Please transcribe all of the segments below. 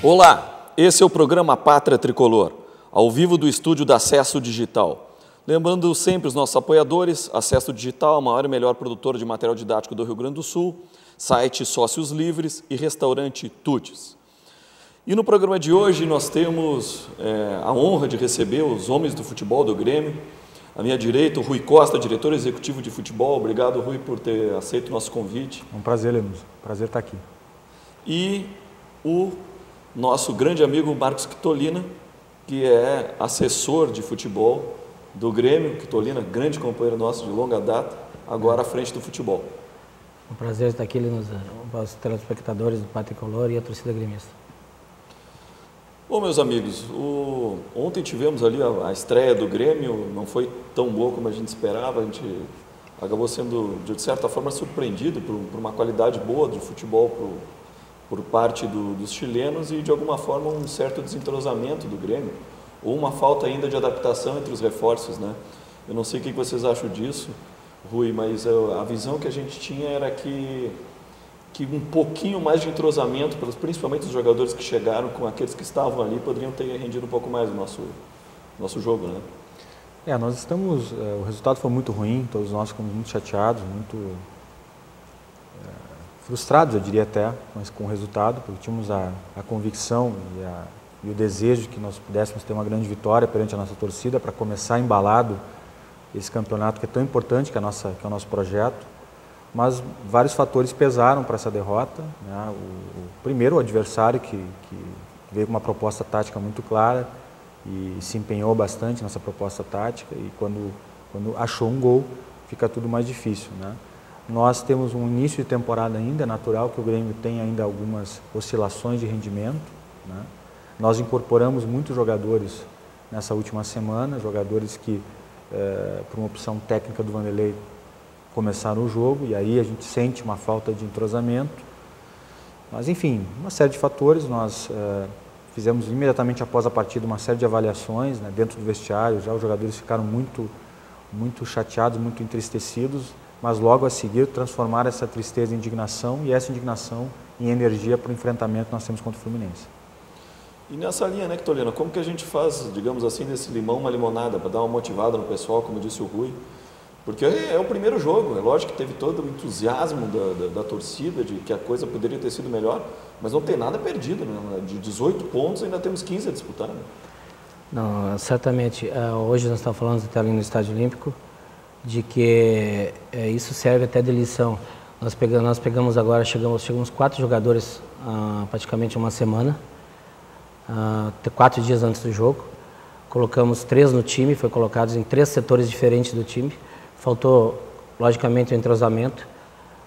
Olá, esse é o programa Pátria Tricolor, ao vivo do estúdio da Acesso Digital. Lembrando sempre os nossos apoiadores, Acesso Digital, o maior e melhor produtor de material didático do Rio Grande do Sul, site Sócios Livres e restaurante Tutis. E no programa de hoje nós temos a honra de receber os homens do futebol do Grêmio. À minha direita, o Rui Costa, diretor executivo de futebol. Obrigado, Rui, por ter aceito o nosso convite. É um prazer, Lemos. Prazer estar aqui. E o nosso grande amigo Marcos Quitolina, que é assessor de futebol do Grêmio. Quitolina, grande companheiro nosso de longa data, agora à frente do futebol. Um prazer estar aqui, Lemos, os telespectadores do Pátria Tricolor e a torcida gremista. Bom, meus amigos, ontem tivemos ali a estreia do Grêmio, não foi tão boa como a gente esperava, a gente acabou sendo, de certa forma, surpreendido por uma qualidade boa de futebol por parte dos chilenos e, de alguma forma, um certo desentrosamento do Grêmio, ou uma falta ainda de adaptação entre os reforços, né? Eu não sei o que vocês acham disso, Rui, mas a visão que a gente tinha era que um pouquinho mais de entrosamento, principalmente os jogadores que chegaram, com aqueles que estavam ali, poderiam ter rendido um pouco mais o nosso jogo, né? Nós estamos... o resultado foi muito ruim, todos nós ficamos muito chateados, muito frustrados, eu diria até, mas com o resultado, porque tínhamos a convicção e o desejo que nós pudéssemos ter uma grande vitória perante a nossa torcida para começar embalado esse campeonato que é tão importante, que é o nosso projeto. Mas vários fatores pesaram para essa derrota, né? Primeiro, o adversário que veio com uma proposta tática muito clara e se empenhou bastante nessa proposta tática, e quando achou um gol, fica tudo mais difícil, né? Nós temos um início de temporada ainda, é natural que o Grêmio tenha ainda algumas oscilações de rendimento, né? Nós incorporamos muitos jogadores nessa última semana, jogadores que, por uma opção técnica do Vanderlei, começaram o jogo, e aí a gente sente uma falta de entrosamento. Mas, enfim, uma série de fatores. Nós fizemos imediatamente após a partida uma série de avaliações, né, dentro do vestiário. Já os jogadores ficaram muito chateados, muito entristecidos, mas logo a seguir transformaram essa tristeza em indignação, e essa indignação em energia para o enfrentamento que nós temos contra o Fluminense. E nessa linha, né, Quitolina, como que a gente faz, digamos assim, desse limão uma limonada, para dar uma motivada no pessoal, como disse o Rui? Porque é o primeiro jogo, é lógico que teve todo o entusiasmo da torcida, de que a coisa poderia ter sido melhor, mas não tem nada perdido, né? De 18 pontos ainda temos 15 a disputar, né? Não, certamente, hoje nós estamos falando até ali no Estádio Olímpico, de que isso serve até de lição. Nós pegamos agora, chegamos 4 jogadores praticamente uma semana, 4 dias antes do jogo, colocamos 3 no time, foi colocados em 3 setores diferentes do time. Faltou, logicamente, o entrosamento.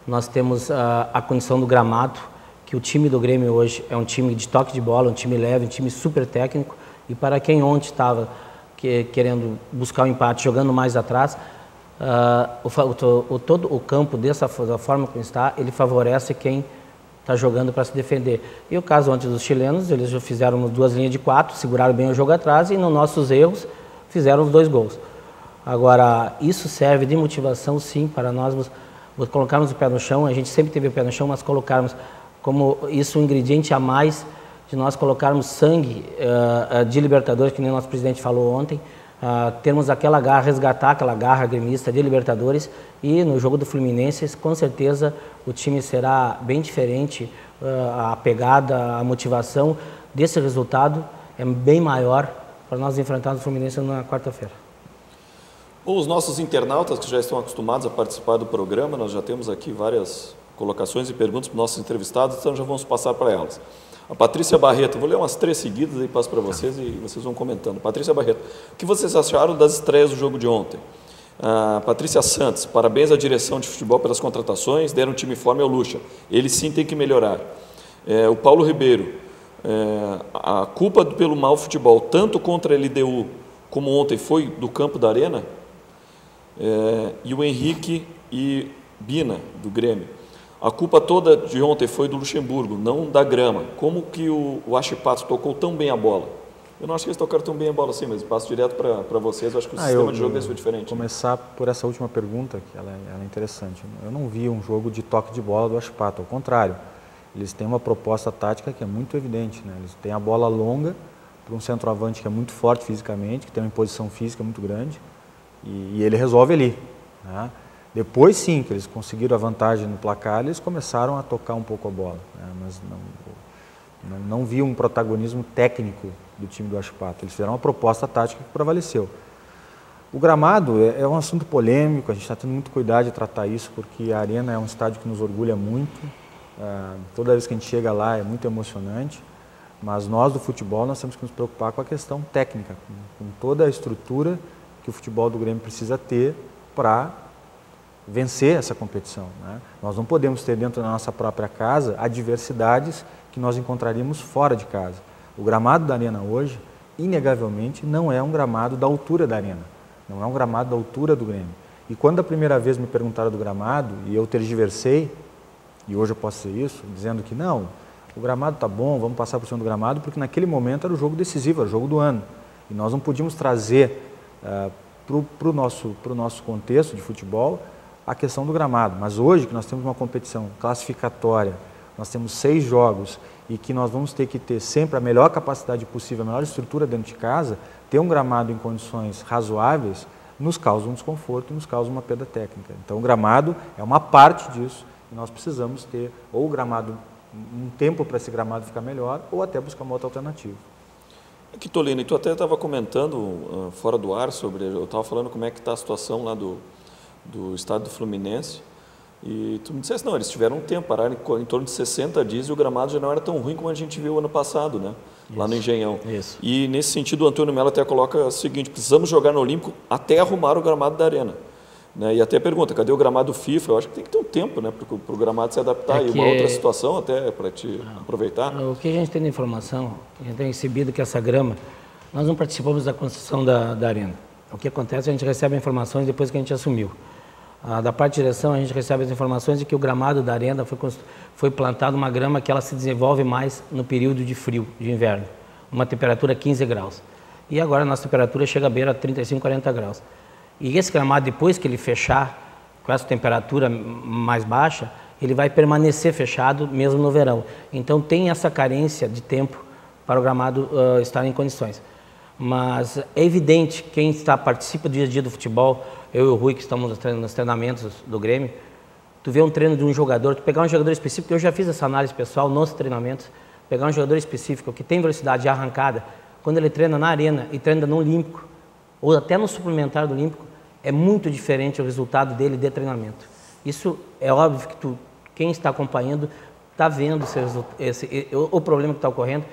Nós temos a condição do gramado, que o time do Grêmio hoje é um time de toque de bola, um time leve, um time super técnico. E para quem ontem estava querendo buscar o empate, jogando mais atrás, todo o campo, da forma como está, ele favorece quem está jogando para se defender. E o caso ontem dos chilenos, eles já fizeram 2 linhas de 4, seguraram bem o jogo atrás e, nos nossos erros, fizeram os 2 gols. Agora, isso serve de motivação, sim, para nós colocarmos o pé no chão. A gente sempre teve o pé no chão, mas colocarmos como isso um ingrediente a mais de nós colocarmos sangue de Libertadores, que nem o nosso presidente falou ontem, termos aquela garra, resgatar aquela garra gremista de Libertadores, e no jogo do Fluminense, com certeza, o time será bem diferente, a pegada, a motivação desse resultado é bem maior para nós enfrentarmos o Fluminense na quarta-feira. Bom, os nossos internautas que já estão acostumados a participar do programa, nós já temos aqui várias colocações e perguntas para os nossos entrevistados, então já vamos passar para elas. A Patrícia Barreto, vou ler umas 3 seguidas e passo para vocês e vocês vão comentando. Patrícia Barreto, o que vocês acharam das estreias do jogo de ontem? Patrícia Santos, parabéns à direção de futebol pelas contratações, deram um time forte ao Lucha, ele sim tem que melhorar. O Paulo Ribeiro, a culpa pelo mau futebol, tanto contra a LDU como ontem, foi do campo da Arena? E o Henrique e Bina, do Grêmio. A culpa toda de ontem foi do Luxemburgo, não da grama. Como que o Achipato tocou tão bem a bola? Eu não acho que eles tocaram tão bem a bola assim, mas passo direto para vocês. Eu acho que o sistema de jogo desse foi diferente. Vou começar por essa última pergunta, que ela é interessante. Eu não vi um jogo de toque de bola do Achipato, ao contrário. eles têm uma proposta tática que é muito evidente, né? Eles têm a bola longa para um centroavante que é muito forte fisicamente, que tem uma imposição física muito grande, e ele resolve ali, né? Depois sim, que eles conseguiram a vantagem no placar, eles começaram a tocar um pouco a bola, né? Mas não vi um protagonismo técnico do time do Huachipato. Eles fizeram uma proposta tática que prevaleceu. O gramado é um assunto polêmico, a gente está tendo muito cuidado de tratar isso, porque a Arena é um estádio que nos orgulha muito. Toda vez que a gente chega lá é muito emocionante, mas nós do futebol nós temos que nos preocupar com a questão técnica, com toda a estrutura que o futebol do Grêmio precisa ter para vencer essa competição, né? Nós não podemos ter dentro da nossa própria casa adversidades que nós encontraríamos fora de casa. O gramado da Arena hoje, inegavelmente, não é um gramado da altura da Arena, não é um gramado da altura do Grêmio. E quando a primeira vez me perguntaram do gramado, e eu tergiversei, e hoje eu posso dizer isso, dizendo que não, o gramado está bom, vamos passar por cima do gramado, porque naquele momento era o jogo decisivo, era o jogo do ano. E nós não podíamos trazer para o nosso contexto de futebol a questão do gramado. Mas hoje, que nós temos uma competição classificatória, nós temos 6 jogos e que nós vamos ter que ter sempre a melhor capacidade possível, a melhor estrutura dentro de casa, ter um gramado em condições razoáveis nos causa um desconforto e nos causa uma perda técnica. Então o gramado é uma parte disso e nós precisamos ter ou o gramado, um tempo para esse gramado ficar melhor ou até buscar uma outra alternativa. Aqui, Tolino, e tu até estava comentando fora do ar sobre, eu estava falando como é que está a situação lá do estado do Fluminense, e tu me disseste, não, eles tiveram um tempo, pararam em torno de 60 dias e o gramado já não era tão ruim como a gente viu ano passado, né? Isso, lá no Engenhão. Isso. E nesse sentido o Antônio Melo até coloca o seguinte, precisamos jogar no Olímpico até arrumar o gramado da Arena. Né? E até pergunta, cadê o gramado FIFA? Eu acho que tem que ter um tempo, né, para o gramado se adaptar. E uma outra situação até para te aproveitar. O que a gente tem de informação, a gente tem recebido que essa grama, nós não participamos da construção da Arena. O que acontece, a gente recebe informações depois que a gente assumiu. Da parte de direção, a gente recebe as informações de que o gramado da Arena foi plantado uma grama que ela se desenvolve mais no período de frio, de inverno, uma temperatura 15 graus. E agora a nossa temperatura chega a beira 35, 40 graus. E esse gramado, depois que ele fechar, com essa temperatura mais baixa, ele vai permanecer fechado mesmo no verão. Então tem essa carência de tempo para o gramado estar em condições. Mas é evidente, quem participa do dia a dia do futebol, eu e o Rui, que estamos nos treinamentos do Grêmio, tu vê um treino de um jogador, tu pegar um jogador específico, eu já fiz essa análise pessoal nos treinamentos, pegar um jogador específico que tem velocidade de arrancada, quando ele treina na Arena e treina no Olímpico, ou até no suplementar do Olímpico, é muito diferente o resultado dele de treinamento. Isso é óbvio que quem está acompanhando está vendo o problema que está ocorrendo,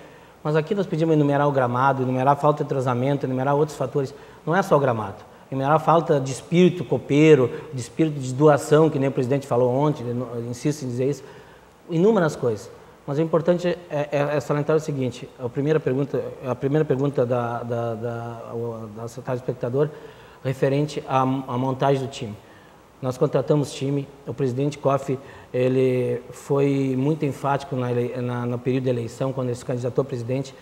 mas aqui nós pedimos enumerar o gramado, enumerar a falta de entrosamento, enumerar outros fatores, não é só o gramado. Enumerar a falta de espírito copeiro, de espírito de doação, que nem o presidente falou ontem, insisto em dizer isso, inúmeras coisas. Mas o importante é salientar o seguinte, a primeira pergunta da telespectador, referente à montagem do time. Nós contratamos time, o presidente Koff, ele foi muito enfático no período de eleição, quando ele se candidatou a presidente,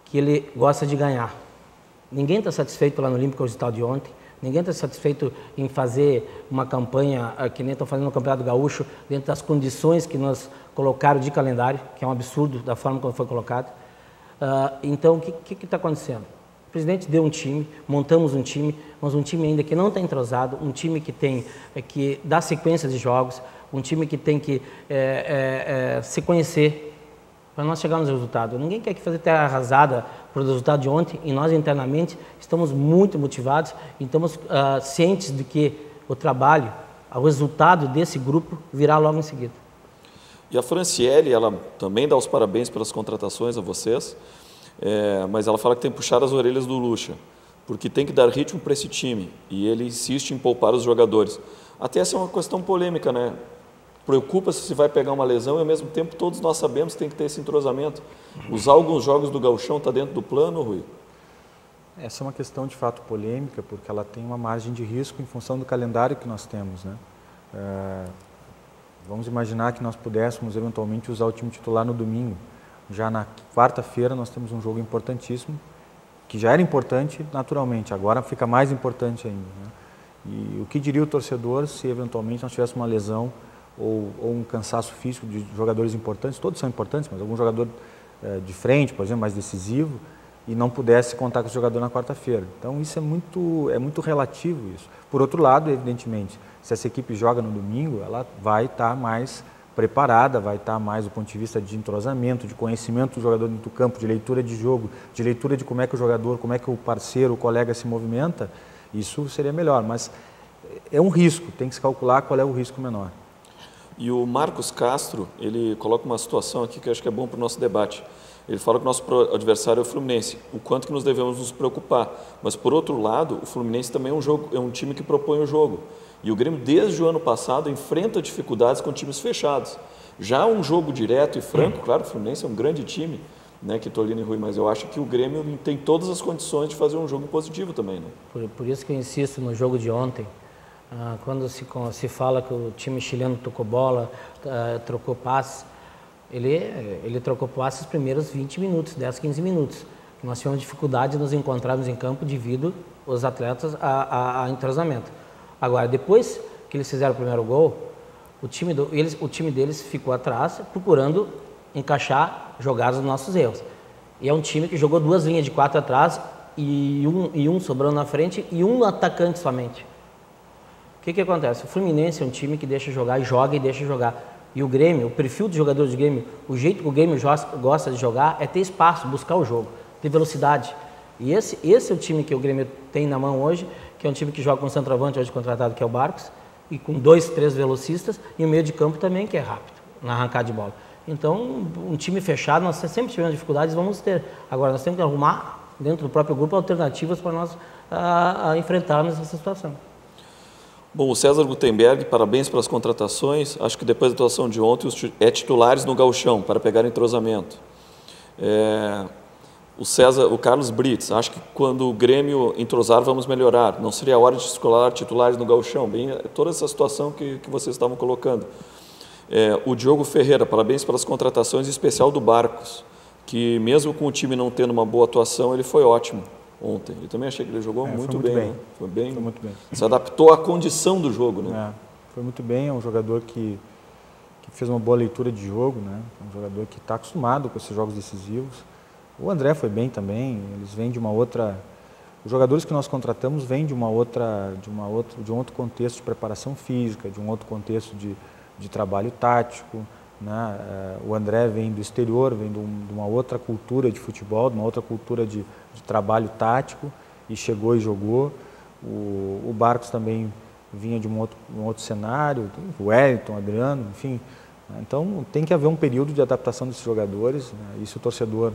que ele gosta de ganhar. Ninguém está satisfeito lá no Olímpico, o resultado de ontem, ninguém está satisfeito em fazer uma campanha, que nem estão fazendo no Campeonato Gaúcho, dentro das condições que nós colocaram de calendário, que é um absurdo da forma como foi colocado. Então, o que está acontecendo? O presidente deu um time, montamos um time, mas um time ainda que não está entrosado, um time que dá sequência de jogos, um time que tem que se conhecer para nós chegarmos ao resultado. Ninguém quer fazer terra arrasada para o resultado de ontem e nós internamente estamos muito motivados e estamos cientes de que o trabalho, o resultado desse grupo virá logo em seguida. E a Franciele, ela também dá os parabéns pelas contratações a vocês, mas ela fala que tem que puxar as orelhas do Lucha, porque tem que dar ritmo para esse time e ele insiste em poupar os jogadores. Até essa é uma questão polêmica, né? Preocupa-se se vai pegar uma lesão e ao mesmo tempo todos nós sabemos que tem que ter esse entrosamento. Usar alguns jogos do Gauchão está dentro do plano, Rui? Essa é uma questão de fato polêmica, porque ela tem uma margem de risco em função do calendário que nós temos, né? Vamos imaginar que nós pudéssemos eventualmente usar o time titular no domingo. Já na quarta-feira nós temos um jogo importantíssimo, que já era importante naturalmente, agora fica mais importante ainda, né? E o que diria o torcedor se eventualmente nós tivéssemos uma lesão ou um cansaço físico de jogadores importantes, todos são importantes, mas algum jogador de frente, por exemplo, mais decisivo, e não pudesse contar com o jogador na quarta-feira. Então isso é muito relativo isso. Por outro lado, evidentemente, se essa equipe joga no domingo, ela vai estar mais preparada, vai estar mais do ponto de vista de entrosamento, de conhecimento do jogador dentro do campo, de leitura de jogo, de leitura de como é que o jogador, como é que o parceiro, o colega se movimenta, isso seria melhor, mas é um risco, tem que se calcular qual é o risco menor. E o Marcos Castro, ele coloca uma situação aqui que eu acho que é bom para o nosso debate. Ele fala que o nosso adversário é o Fluminense, o quanto que nós devemos nos preocupar. Mas, por outro lado, o Fluminense também é um time que propõe o jogo. E o Grêmio, desde o ano passado, enfrenta dificuldades com times fechados. Já um jogo direto e franco, claro, o Fluminense é um grande time, né, que Tolino e Rui, mas eu acho que o Grêmio tem todas as condições de fazer um jogo positivo também. Né? Por isso que eu insisto no jogo de ontem. Quando se fala que o time chileno tocou bola, trocou passes, ele trocou passes os primeiros 20 minutos, 10, 15 minutos. Nós tivemos dificuldade de nos encontrarmos em campo devido os atletas a entrosamento. Agora, depois que eles fizeram o primeiro gol, o time deles ficou atrás, procurando encaixar jogadas nos nossos erros. E é um time que jogou 2 linhas de 4 atrás e um sobrando na frente e um atacante somente. O que acontece? O Fluminense é um time que deixa jogar, joga e deixa jogar. E o Grêmio, o perfil do jogador do Grêmio, o jeito que o Grêmio gosta de jogar é ter espaço, buscar o jogo, ter velocidade. E esse é o time que o Grêmio tem na mão hoje, que é um time que joga com o centroavante hoje contratado, que é o Barcos, e com 2, 3 velocistas, e o meio de campo também, que é rápido, na arrancada de bola. Então, um time fechado, nós sempre tivemos dificuldades, vamos ter. Agora, nós temos que arrumar, dentro do próprio grupo, alternativas para nós enfrentarmos essa situação. Bom, o César Gutenberg, parabéns pelas contratações. Acho que depois da atuação de ontem, titulares no gauchão, para pegar entrosamento. O Carlos Brits, acho que quando o Grêmio entrosar, vamos melhorar. Não seria a hora de escolar titulares no gauchão? Bem, toda essa situação que vocês estavam colocando. O Diogo Ferreira, parabéns pelas contratações, em especial do Barcos, que mesmo com o time não tendo uma boa atuação, ele foi ótimo ontem. Eu também achei que ele jogou muito bem. Né? Foi muito bem. Se adaptou à condição do jogo. Né? Foi muito bem, é um jogador que fez uma boa leitura de jogo, né? Um jogador que está acostumado com esses jogos decisivos. O André foi bem também, eles vêm de uma outra... Os jogadores que nós contratamos vêm de um outro contexto de preparação física, de um outro contexto de trabalho tático, né? O André vem do exterior, vem de uma outra cultura de futebol, de uma outra cultura de trabalho tático, e chegou e jogou. O Barcos também vinha de um outro cenário, o Wellington, o Adriano, enfim. Então tem que haver um período de adaptação desses jogadores, né? Isso o torcedor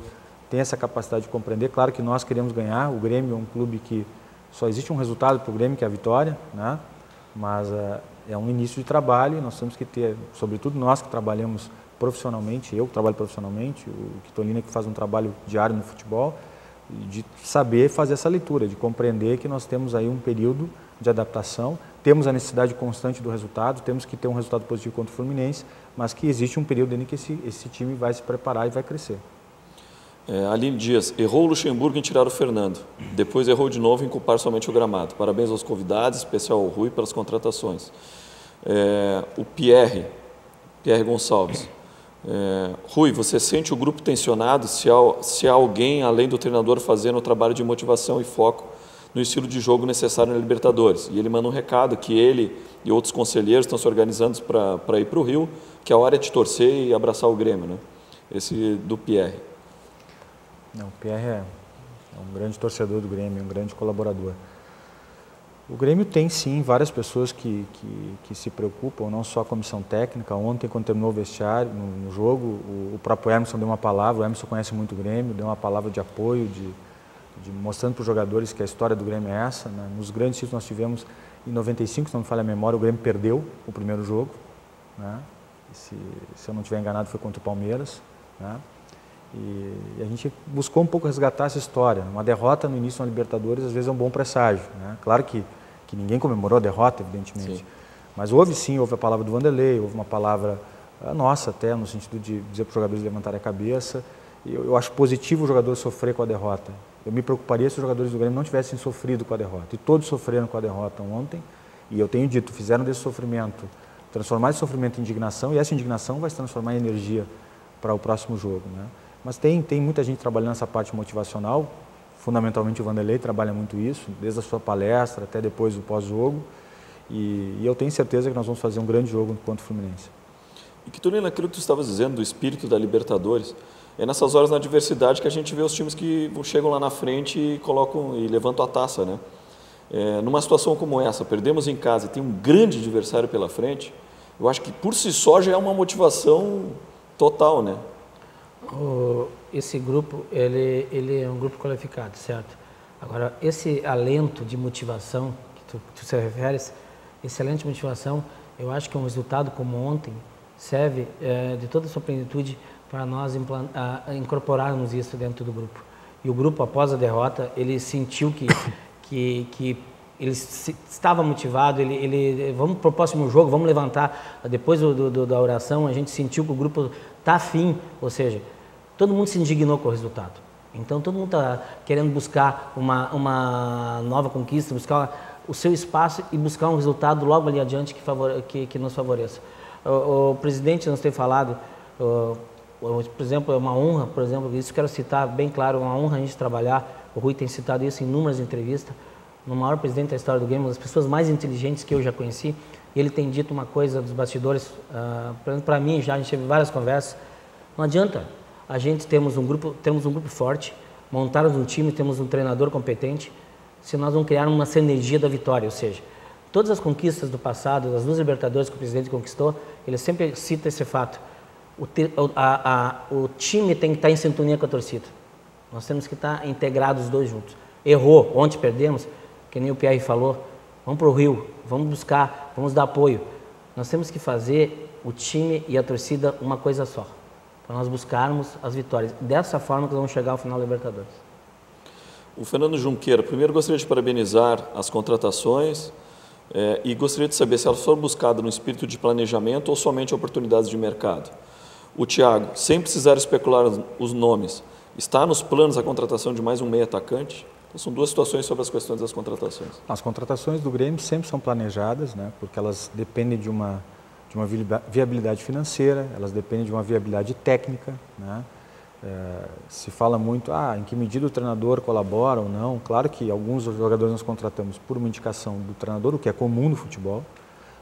tem essa capacidade de compreender. Claro que nós queremos ganhar, o Grêmio é um clube que só existe um resultado para o Grêmio, que é a vitória, né? Mas é um início de trabalho e nós temos que ter, sobretudo nós que trabalhamos profissionalmente, eu que trabalho profissionalmente, o Kitolina que faz um trabalho diário no futebol, de saber fazer essa leitura, de compreender que nós temos aí um período de adaptação, temos a necessidade constante do resultado, temos que ter um resultado positivo contra o Fluminense, mas que existe um período em que esse time vai se preparar e vai crescer. Aline Dias, errou o Luxemburgo em tirar o Fernando, depois errou de novo em culpar somente o gramado. Parabéns aos convidados, especial ao Rui pelas contratações. O Pierre Gonçalves. Rui, você sente o grupo tensionado se há alguém, além do treinador, fazendo o trabalho de motivação e foco no estilo de jogo necessário na Libertadores? E ele manda um recado que ele e outros conselheiros estão se organizando para ir para o Rio, que a hora é de torcer e abraçar o Grêmio, né? Esse do Pierre. Não, o Pierre é um grande torcedor do Grêmio, um grande colaborador. O Grêmio tem sim várias pessoas que se preocupam, não só a comissão técnica. Ontem, quando terminou o vestiário, no jogo, o próprio Emerson deu uma palavra, o Emerson conhece muito o Grêmio, deu uma palavra de apoio, mostrando para os jogadores que a história do Grêmio é essa, né? Nos grandes títulos nós tivemos, em 95, se não me falha a memória, o Grêmio perdeu o primeiro jogo, né? Se eu não estiver enganado, foi contra o Palmeiras, né? E a gente buscou um pouco resgatar essa história. Uma derrota no início na Libertadores, às vezes, é um bom presságio, né? Claro que ninguém comemorou a derrota, evidentemente. Sim. Mas houve a palavra do Vanderlei, houve uma palavra nossa até, no sentido de dizer para os jogadores levantarem a cabeça. Eu acho positivo o jogador sofrer com a derrota. Eu me preocuparia se os jogadores do Grêmio não tivessem sofrido com a derrota. E todos sofreram com a derrota ontem. E eu tenho dito, fizeram desse sofrimento transformar esse sofrimento em indignação, e essa indignação vai se transformar em energia para o próximo jogo, né? Mas tem muita gente trabalhando nessa parte motivacional, fundamentalmente o Vanderlei trabalha muito isso, desde a sua palestra até depois do pós-jogo, e eu tenho certeza que nós vamos fazer um grande jogo contra o Fluminense. E que Tolina, aquilo que tu estavas dizendo do espírito da Libertadores, é nessas horas na adversidade que a gente vê os times que chegam lá na frente e colocam e levantam a taça, né? Numa situação como essa, perdemos em casa e tem um grande adversário pela frente, eu acho que por si só já é uma motivação total, né? Esse grupo, ele é um grupo qualificado, certo? Agora, esse alento de motivação que tu se referes, esse alento de motivação, eu acho que um resultado como ontem serve de toda a sua plenitude para nós incorporarmos isso dentro do grupo. E o grupo, após a derrota, ele sentiu que ele estava motivado, vamos para o próximo jogo, vamos levantar. Depois da oração, a gente sentiu que o grupo está afim, ou seja, todo mundo se indignou com o resultado. Então, todo mundo está querendo buscar uma nova conquista, buscar o seu espaço e buscar um resultado logo ali adiante que nos favoreça. O presidente nos tem falado, por exemplo, é uma honra, por exemplo, isso quero citar bem claro, é uma honra a gente trabalhar, o Rui tem citado isso em inúmeras entrevistas, no maior presidente da história do game, uma das pessoas mais inteligentes que eu já conheci, e ele tem dito uma coisa dos bastidores, para mim já, a gente teve várias conversas, não adianta, a gente temos um grupo forte, montarmos um time, temos um treinador competente, se nós não criarmos uma sinergia da vitória, ou seja, todas as conquistas do passado, as 2 Libertadores que o presidente conquistou, ele sempre cita esse fato, o time tem que estar em sintonia com a torcida, nós temos que estar integrados os dois juntos. Errou, ontem perdemos, que nem o Pierre falou, vamos para o Rio, vamos buscar, vamos dar apoio. Nós temos que fazer o time e a torcida uma coisa só, para nós buscarmos as vitórias. Dessa forma que nós vamos chegar ao final da Libertadores. O Fernando Junqueira, primeiro gostaria de parabenizar as contratações e gostaria de saber se elas foram buscadas no espírito de planejamento ou somente oportunidades de mercado. O Thiago, sem precisar especular os nomes, está nos planos a contratação de mais um meio atacante? Então, são 2 situações sobre as questões das contratações. As contratações do Grêmio sempre são planejadas, né, porque elas dependem de uma viabilidade financeira, elas dependem de uma viabilidade técnica, né? Se fala muito, em que medida o treinador colabora ou não. Claro que alguns jogadores nós contratamos por uma indicação do treinador, o que é comum no futebol,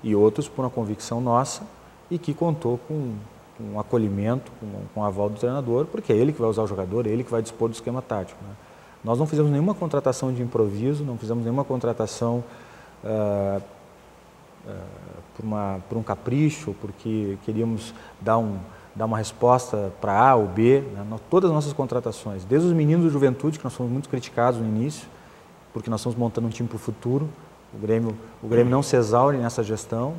e outros por uma convicção nossa e que contou com um acolhimento, com o aval do treinador, porque é ele que vai usar o jogador, é ele que vai dispor do esquema tático, né? Nós não fizemos nenhuma contratação de improviso, não fizemos nenhuma contratação por um capricho, porque queríamos dar uma resposta para A ou B, né? Todas as nossas contratações, desde os meninos do Juventude, que nós fomos muito criticados no início, porque nós estamos montando um time para o futuro, o Grêmio não se exaure nessa gestão,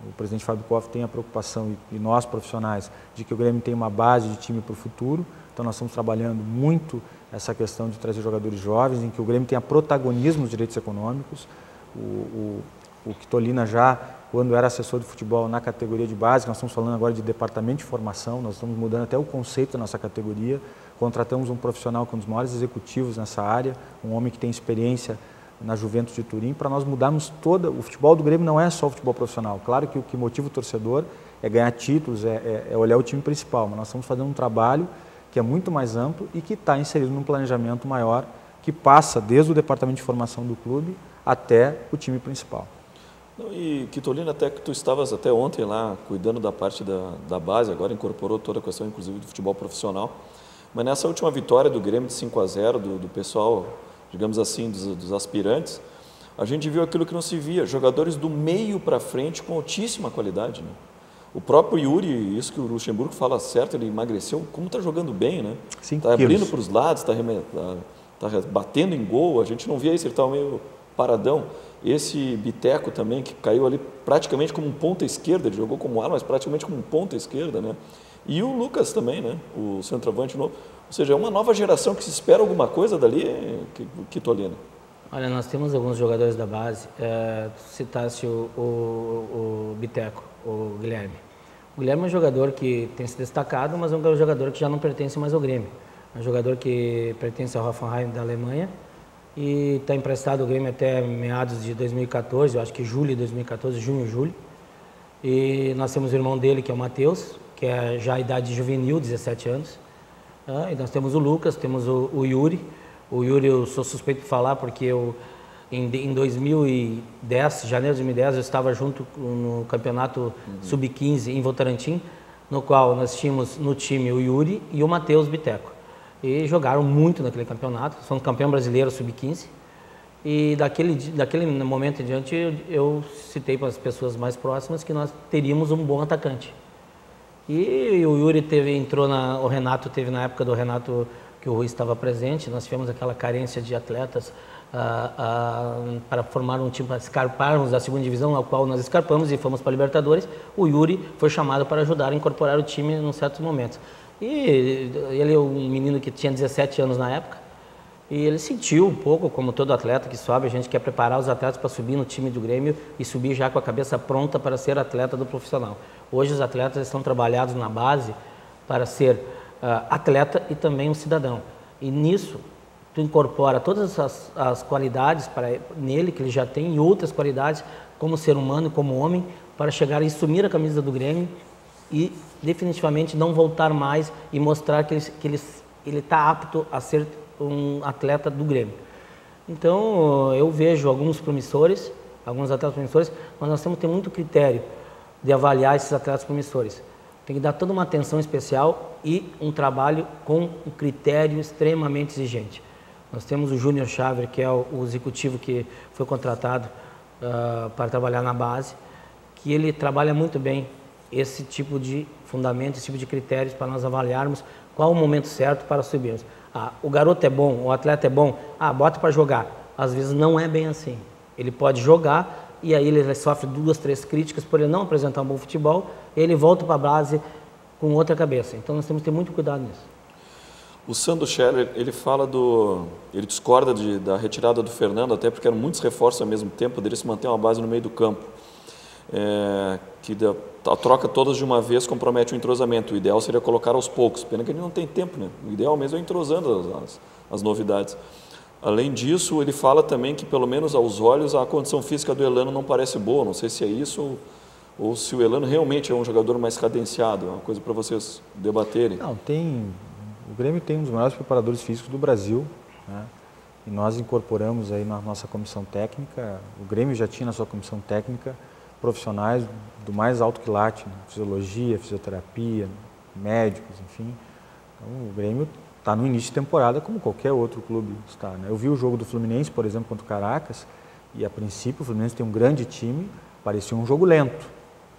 o presidente Fábio Koff tem a preocupação, e nós profissionais, de que o Grêmio tem uma base de time para o futuro, então nós estamos trabalhando muito essa questão de trazer jogadores jovens, em que o Grêmio tenha protagonismo nos direitos econômicos. O Kitolina já, quando era assessor de futebol na categoria de base, nós estamos falando agora de departamento de formação, nós estamos mudando até o conceito da nossa categoria, contratamos um profissional que é um dos maiores executivos nessa área, um homem que tem experiência na Juventus de Turim, para nós mudarmos o futebol do Grêmio não é só o futebol profissional, claro que o que motiva o torcedor é ganhar títulos, é olhar o time principal, mas nós estamos fazendo um trabalho que é muito mais amplo e que está inserido num planejamento maior, que passa desde o departamento de formação do clube até o time principal. E Kitolina, até que tu estavas até ontem lá cuidando da parte da base, agora incorporou toda a questão inclusive do futebol profissional, mas nessa última vitória do Grêmio de 5-0, do pessoal, digamos assim, dos aspirantes, a gente viu aquilo que não se via, jogadores do meio para frente com altíssima qualidade, né? O próprio Yuri, isso que o Luxemburgo fala certo, ele emagreceu, como está jogando bem, né? Está abrindo para os lados, está batendo em gol, a gente não via isso, ele estava meio paradão. Esse Biteco também, que caiu ali praticamente como um ponta esquerda, ele jogou como ala, mas praticamente como um ponta esquerda, né? E o Lucas também, né? O centroavante novo. Ou seja, é uma nova geração que se espera alguma coisa dali, Kitolina. Olha, nós temos alguns jogadores da base, tu citaste o Biteco, o Guilherme. O Guilherme é um jogador que tem se destacado, mas é um jogador que já não pertence mais ao Grêmio. É um jogador que pertence ao Hoffenheim da Alemanha e está emprestado ao Grêmio até meados de 2014, eu acho que julho de 2014, junho, julho. E nós temos o irmão dele, que é o Matheus, que é já a idade juvenil, 17 anos. E nós temos o Lucas, temos o Yuri. O Yuri eu sou suspeito de falar porque em 2010, janeiro de 2010, eu estava junto no campeonato Sub-15 em Votorantim, no qual nós tínhamos no time o Yuri e o Matheus Biteco. E jogaram muito naquele campeonato, são campeão brasileiro Sub-15. E daquele momento em diante eu citei para as pessoas mais próximas que nós teríamos um bom atacante. E o Yuri o Renato teve na época do Renato que o Rui estava presente, nós tivemos aquela carência de atletas para formar um time, para escarparmos da segunda divisão, ao qual nós escarpamos e fomos para a Libertadores. O Yuri foi chamado para ajudar a incorporar o time em certos momentos. E ele é um menino que tinha 17 anos na época, e ele sentiu um pouco, como todo atleta que sobe, a gente quer preparar os atletas para subir no time do Grêmio e subir já com a cabeça pronta para ser atleta do profissional. Hoje os atletas estão trabalhados na base para ser atleta e também um cidadão. E nisso, tu incorpora todas as qualidades nele, que ele já tem, e outras qualidades como ser humano e como homem, para chegar e assumir a camisa do Grêmio e definitivamente não voltar mais e mostrar que ele está apto a ser um atleta do Grêmio. Então, eu vejo alguns atletas promissores, mas nós temos que ter muito critério de avaliar esses atletas promissores. Tem que dar toda uma atenção especial e um trabalho com um critério extremamente exigente. Nós temos o Júnior Xavier, que é o executivo que foi contratado para trabalhar na base, que ele trabalha muito bem esse tipo de fundamento, esse tipo de critérios para nós avaliarmos qual o momento certo para subirmos. O garoto é bom, o atleta é bom, bota para jogar. Às vezes não é bem assim. Ele pode jogar e aí ele sofre 2, 3 críticas por ele não apresentar um bom futebol, e ele volta para a base com outra cabeça. Então nós temos que ter muito cuidado nisso. O Sandro Scherer, ele ele discorda da retirada do Fernando, até porque eram muitos reforços ao mesmo tempo, poderia se manter uma base no meio do campo. A troca todas de uma vez compromete o entrosamento. O ideal seria colocar aos poucos. Pena que ele não tem tempo, né? O ideal mesmo é entrosando as novidades. Além disso, ele fala também que, pelo menos aos olhos, a condição física do Elano não parece boa. Não sei se é isso ou se o Elano realmente é um jogador mais cadenciado. É uma coisa para vocês debaterem. Não, o Grêmio tem um dos maiores preparadores físicos do Brasil, né? E nós incorporamos aí na nossa comissão técnica. O Grêmio já tinha na sua comissão técnica profissionais do mais alto quilate, né? Fisiologia, fisioterapia, médicos, enfim. Então, o Grêmio está no início de temporada como qualquer outro clube está, né? Eu vi o jogo do Fluminense, por exemplo, contra o Caracas, e a princípio o Fluminense tem um grande time, parecia um jogo lento,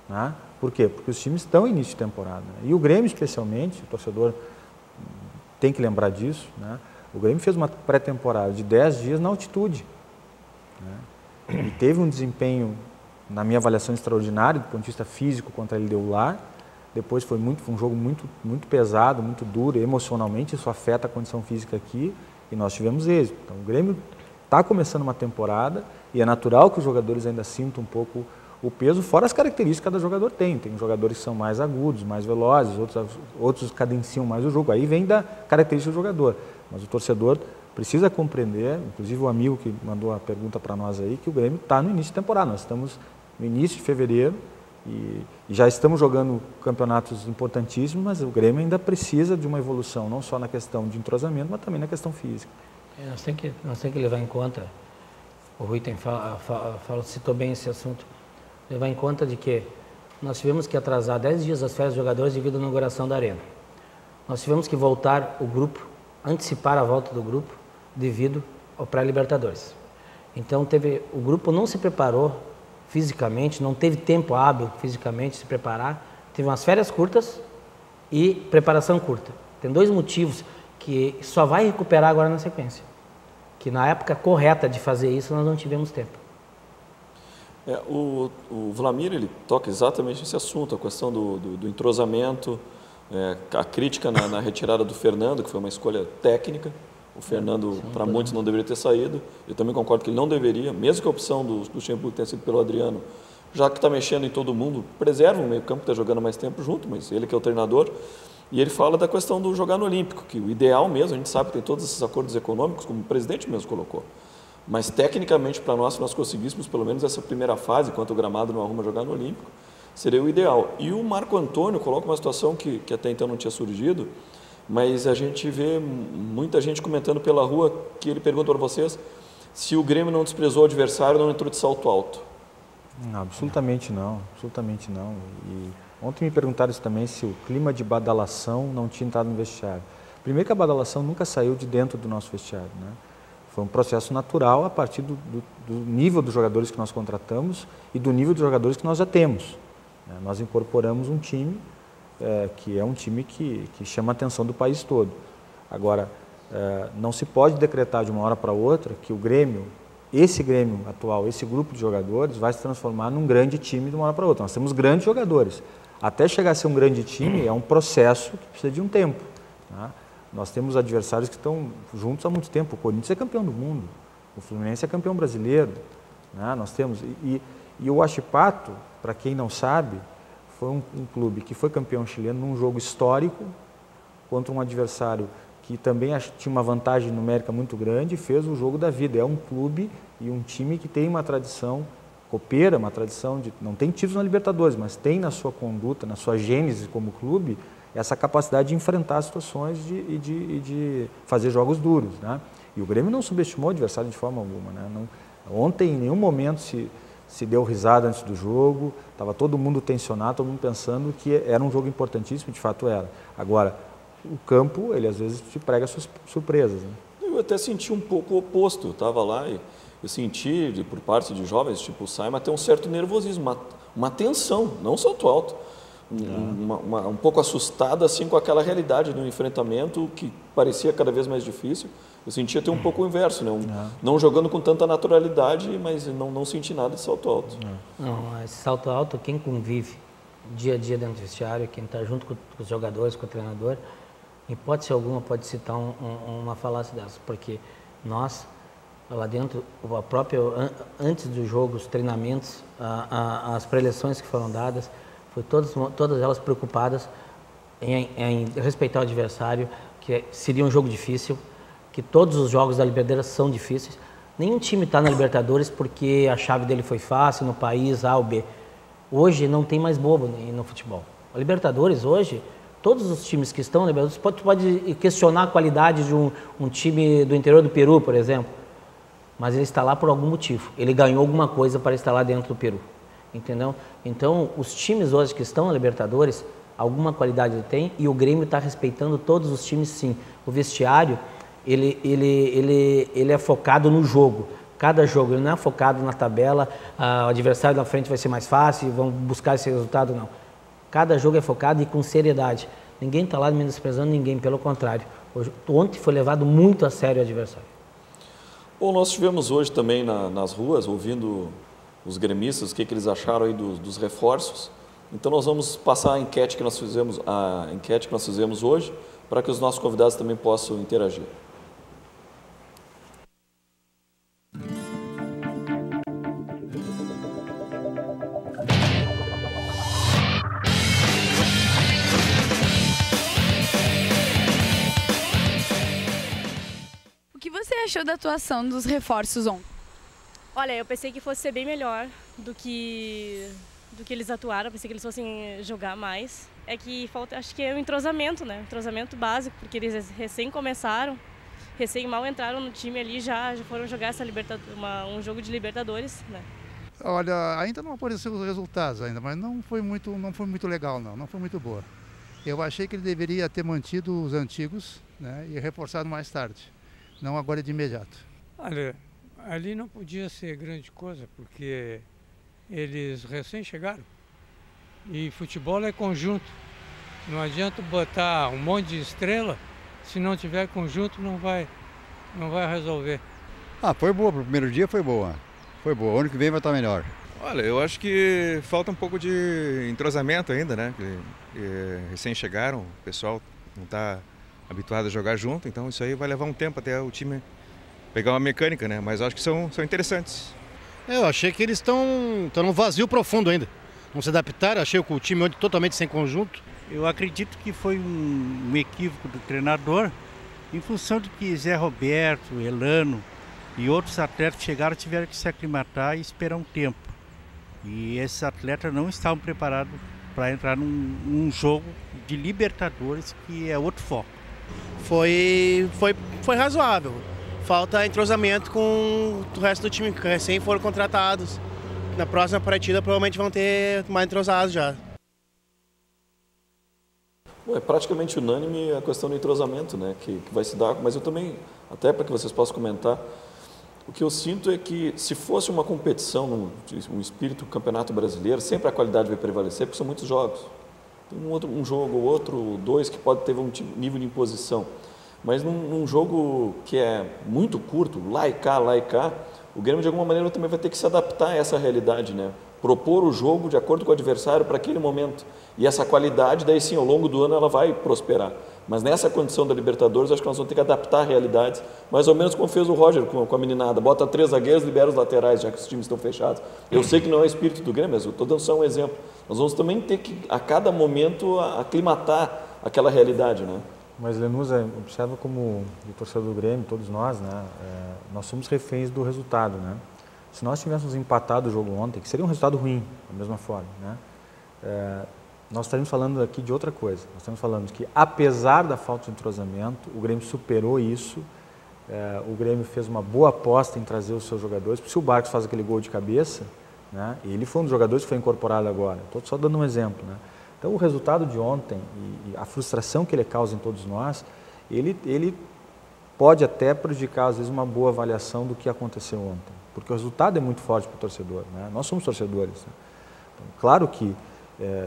né? Por quê? Porque os times estão em início de temporada, né? E o Grêmio, especialmente, o torcedor tem que lembrar disso, né? O Grêmio fez uma pré-temporada de 10 dias na altitude, né? E teve um desempenho, na minha avaliação, extraordinário do ponto de vista físico contra a LDU lá. Depois foi um jogo muito pesado, muito duro, emocionalmente isso afeta a condição física aqui, e nós tivemos êxito. Então o Grêmio está começando uma temporada e é natural que os jogadores ainda sintam um pouco o peso, fora as características que cada jogador tem. Tem jogadores que são mais agudos, mais velozes, outros cadenciam mais o jogo. Aí vem da característica do jogador. Mas o torcedor precisa compreender, inclusive o amigo que mandou a pergunta para nós aí, que o Grêmio está no início de temporada. Nós estamos no início de fevereiro e já estamos jogando campeonatos importantíssimos, mas o Grêmio ainda precisa de uma evolução, não só na questão de entrosamento, mas também na questão física. Nós temos que levar em conta, o Rui citou bem esse assunto, levar em conta de que nós tivemos que atrasar 10 dias as férias dos jogadores devido à inauguração da arena. Nós tivemos que voltar o grupo, antecipar a volta do grupo devido ao pré-Libertadores. Então o grupo não se preparou fisicamente, não teve tempo hábil fisicamente de se preparar, teve umas férias curtas e preparação curta. Tem 2 motivos que só vai recuperar agora na sequência, que na época correta de fazer isso nós não tivemos tempo. O Vlamir, ele toca exatamente esse assunto, a questão do entrosamento, a crítica na retirada do Fernando, que foi uma escolha técnica. O Fernando, para muitos, não deveria ter saído. Eu também concordo que ele não deveria, mesmo que a opção do Luxemburgo tenha sido pelo Adriano, já que está mexendo em todo mundo, preserva o meio-campo, que está jogando mais tempo junto, mas ele que é o treinador. E ele fala da questão do jogar no Olímpico, que o ideal mesmo, a gente sabe que tem todos esses acordos econômicos, como o presidente mesmo colocou. Mas, tecnicamente, para nós, se nós conseguíssemos pelo menos essa primeira fase, enquanto o gramado não arruma jogar no Olímpico, seria o ideal. E o Marco Antônio coloca uma situação que até então não tinha surgido, mas a gente vê muita gente comentando pela rua que ele pergunta para vocês se o Grêmio não desprezou o adversário, não entrou de salto alto. Não, absolutamente não, absolutamente não. E ontem me perguntaram isso também, se o clima de badalação não tinha entrado no vestiário. Primeiro que a badalação nunca saiu de dentro do nosso vestiário, né? Foi um processo natural a partir do nível dos jogadores que nós contratamos e do nível dos jogadores que nós já temos. Nós incorporamos um time que é um time que chama a atenção do país todo. Agora, não se pode decretar de uma hora para outra que o Grêmio, esse Grêmio atual, esse grupo de jogadores vai se transformar num grande time de uma hora para outra. Nós temos grandes jogadores. Até chegar a ser um grande time é um processo que precisa de um tempo, tá? Nós temos adversários que estão juntos há muito tempo. O Corinthians é campeão do mundo, o Fluminense é campeão brasileiro, né? Nós temos e o Huachipato, para quem não sabe, foi um clube que foi campeão chileno num jogo histórico contra um adversário que também tinha uma vantagem numérica muito grande e fez o jogo da vida. É um clube e um time que tem uma tradição copeira, uma tradição de... não tem títulos na Libertadores, mas tem na sua conduta, na sua gênese como clube, essa capacidade de enfrentar situações e de fazer jogos duros, né? E o Grêmio não subestimou o adversário de forma alguma, né? Ontem, em nenhum momento, se deu risada antes do jogo, estava todo mundo tensionado, todo mundo pensando que era um jogo importantíssimo, de fato era. Agora, o campo, ele às vezes te prega suas surpresas, né? Eu até senti um pouco o oposto, eu estava lá e eu senti, por parte de jovens, tipo o Saima, até um certo nervosismo, uma tensão, não salto alto. Um pouco assustado assim com aquela realidade do enfrentamento que parecia cada vez mais difícil. Eu sentia até um pouco o inverso, né? Não jogando com tanta naturalidade, mas não senti nada de salto alto. Não, esse salto alto, quem convive dia a dia dentro do vestiário, quem está junto com os jogadores, com o treinador, em hipótese alguma pode citar uma falácia dessa, porque nós, lá dentro, antes do jogo, os treinamentos, as preleções que foram dadas, foi todas elas preocupadas em respeitar o adversário, que seria um jogo difícil, que todos os jogos da Libertadores são difíceis. Nenhum time está na Libertadores porque a chave dele foi fácil, no país A ou B. Hoje não tem mais bobo no futebol. A Libertadores hoje, todos os times que estão na Libertadores, pode questionar a qualidade de um time do interior do Peru, por exemplo, mas ele está lá por algum motivo. Ele ganhou alguma coisa para estar lá dentro do Peru. Entendeu? Então, os times hoje que estão na Libertadores, alguma qualidade ele tem e o Grêmio está respeitando todos os times, sim. O vestiário, ele é focado no jogo. Cada jogo, ele não é focado na tabela, o adversário da frente vai ser mais fácil, vão buscar esse resultado, não. Cada jogo é focado e com seriedade. Ninguém está lá menosprezando ninguém, pelo contrário. Ontem foi levado muito a sério o adversário. Bom, nós estivemos hoje também nas ruas, ouvindo os gremistas, o que eles acharam aí dos reforços. Então nós vamos passar a enquete que nós fizemos hoje, para que os nossos convidados também possam interagir. O que você achou da atuação dos reforços ontem? Olha, eu pensei que fosse ser bem melhor do que eles atuaram, eu pensei que eles fossem jogar mais. É que falta, acho que é o entrosamento, né? Entrosamento básico, porque eles recém começaram, recém mal entraram no time ali, já foram jogar um jogo de Libertadores, né? Olha, ainda não apareceu os resultados ainda, mas não foi muito legal não foi muito boa. Eu achei que ele deveria ter mantido os antigos, né, e reforçado mais tarde, não agora de imediato. Olha, ali não podia ser grande coisa, porque eles recém chegaram. E futebol é conjunto. Não adianta botar um monte de estrela, se não tiver conjunto não vai resolver. Foi boa, pro primeiro dia foi boa. Foi boa, o ano que vem vai estar melhor. Olha, eu acho que falta um pouco de entrosamento ainda, né? Recém chegaram, o pessoal não está habituado a jogar junto, então isso aí vai levar um tempo até o time pegar uma mecânica, né? Mas acho que são interessantes. Eu achei que eles estão num vazio profundo ainda. Não se adaptaram, achei o time ontem totalmente sem conjunto. Eu acredito que foi um equívoco do treinador, em função de que Zé Roberto, Elano e outros atletas que chegaram tiveram que se aclimatar e esperar um tempo. E esses atletas não estavam preparados para entrar num jogo de Libertadores, que é outro foco. Foi razoável. Falta entrosamento com o resto do time, que recém foram contratados. Na próxima partida provavelmente vão ter mais entrosados já. É praticamente unânime a questão do entrosamento, né, que vai se dar, mas eu também, até para que vocês possam comentar, o que eu sinto é que se fosse uma competição, um espírito campeonato brasileiro, sempre a qualidade vai prevalecer, porque são muitos jogos. Tem um jogo ou outro, dois, que pode ter um nível de imposição. Mas num jogo que é muito curto, lá e cá, o Grêmio de alguma maneira também vai ter que se adaptar a essa realidade, né? Propor o jogo de acordo com o adversário para aquele momento. E essa qualidade, daí sim, ao longo do ano ela vai prosperar. Mas nessa condição da Libertadores, acho que nós vamos ter que adaptar realidades, mais ou menos como fez o Roger com a meninada. Bota 3 zagueiros, libera os laterais, já que os times estão fechados. Eu sei que não é o espírito do Grêmio, mas eu estou dando só um exemplo. Nós vamos também ter que, a cada momento, aclimatar aquela realidade, né? Mas, Lenusa, observa como o torcedor do Grêmio, todos nós, né, nós somos reféns do resultado, né? Se nós tivéssemos empatado o jogo ontem, que seria um resultado ruim, da mesma forma, né? Nós estaríamos falando aqui de outra coisa. Nós estamos falando que, apesar da falta de entrosamento, o Grêmio superou isso, o Grêmio fez uma boa aposta em trazer os seus jogadores, porque se o Barcos faz aquele gol de cabeça, né, ele foi um dos jogadores que foi incorporado agora. Estou só dando um exemplo, né? Então, o resultado de ontem e a frustração que ele causa em todos nós, ele pode até prejudicar, às vezes, uma boa avaliação do que aconteceu ontem. Porque o resultado é muito forte para o torcedor, né? Nós somos torcedores. Né? Então, claro que